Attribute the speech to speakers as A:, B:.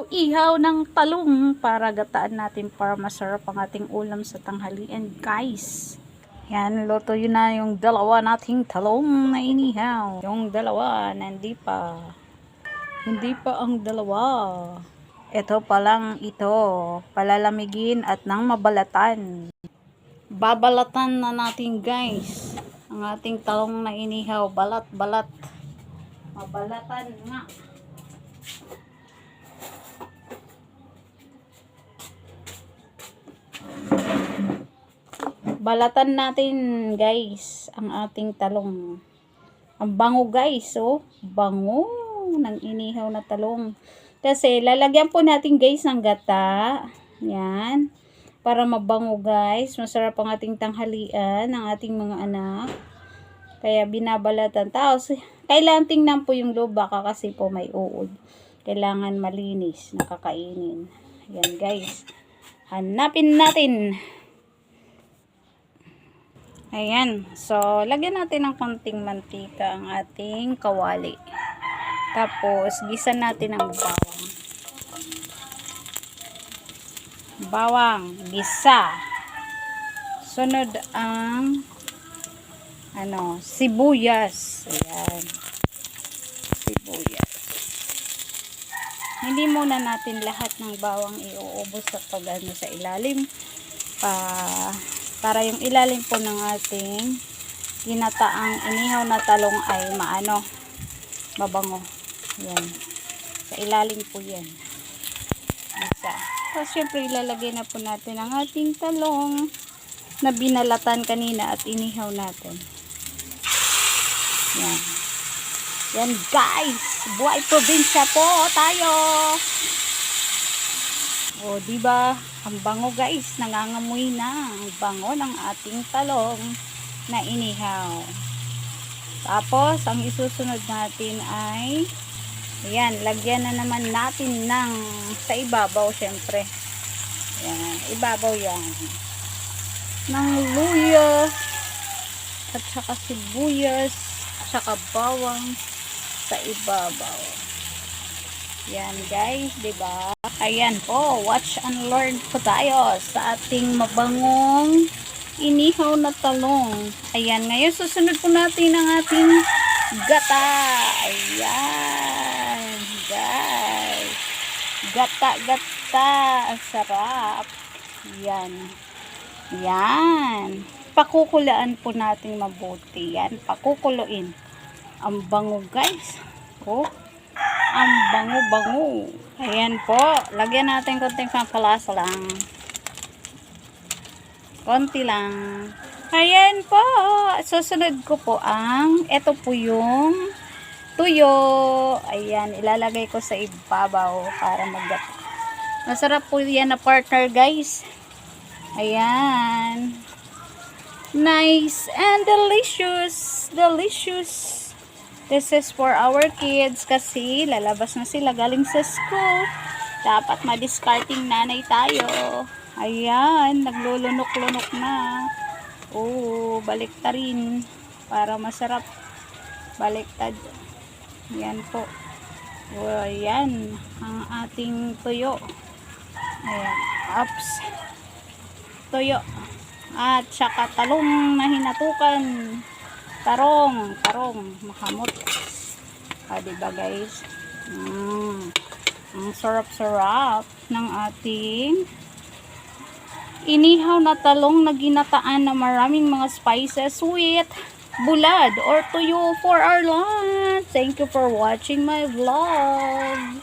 A: ihaw ng talong para gataan natin para masarap ang ating ulam sa tanghalian, guys. Yan, luto yun na yung dalawa nating talong na inihaw. Yung dalawa, hindi pa. Hindi pa ang dalawa. Ito pa lang ito. Palalamigin at nang mabalatan. Babalatan na natin, guys. Ang ating talong na inihaw. Balat-balat. Mabalatan nga. Balatan natin, guys, ang ating talong. Ang bango, guys, oh. Bango ng inihaw na talong. Kasi lalagyan po natin, guys, ng gata. Yan. Para mabango, guys. Masarap ang ating tanghalian ng ating mga anak. Kaya binabalatan. Tapos, kailangan tingnan po yung loob, baka kasi po may uod. Kailangan malinis na kakainin. Yan, guys. Hanapin natin. Ayan. So, lagyan natin ng konting mantika ang ating kawali. Tapos, gisa natin ang bawang. Bawang, gisa. Sunod ang sibuyas. Ayan. Sibuyas. Hindi muna natin lahat ng bawang iuubos sa sa ilalim. Para yung ilalim po ng ating ginataang inihaw na talong ay mabango. Yan. Sa ilalim po yan. Isa. Tapos syempre ilalagay na po natin ang ating talong na binalatan kanina at inihaw natin. Yan. Yan, guys. Buhay probinsya po tayo. O, diba? Ang bango, guys. Nangangamoy na. Ang bango ng ating talong na inihaw. Tapos, ang isusunod natin ay ayan, lagyan na naman natin ng sa ibabaw, syempre. Ayan, ibabaw yan. Ng luya at saka sibuyas at saka bawang sa ibabaw. Yan, guys, diba? Ayan po, watch and learn po tayo sa ating mabangong inihaw na talong. Ayan, ngayon susunod po natin ang ating gata. Ayan, guys. Gata-gata. Ang sarap. Yan. Yan. Pakukulaan po natin mabuti. Yan, pakukuluin. Ang bango, guys. Oh. Ang bango-bango. Ayan po. Lagyan natin konting pampalasa lang. Konti lang. Ayan po. Susunod ko po ito po yung tuyo. Ayan. Ilalagay ko sa ibabaw para maggata. Masarap po yan na partner, guys. Ayan. Nice and delicious. Delicious. This is for our kids kasi lalabas na sila galing sa school. Dapat ma-discarding nanay tayo. Ayan, naglulunok-lunok na. Oh, baliktad rin para masarap. Baliktad. Yan po. Oh, ayan ang ating tuyo. Ayan, ups. Tuyo. At saka talong na hinatukan. Tarong, makamot. Diba, guys? Ang sarap-sarap ng ating inihaw na talong na ginataan na maraming mga spices with bulad or tuyo for our lunch. Thank you for watching my vlog.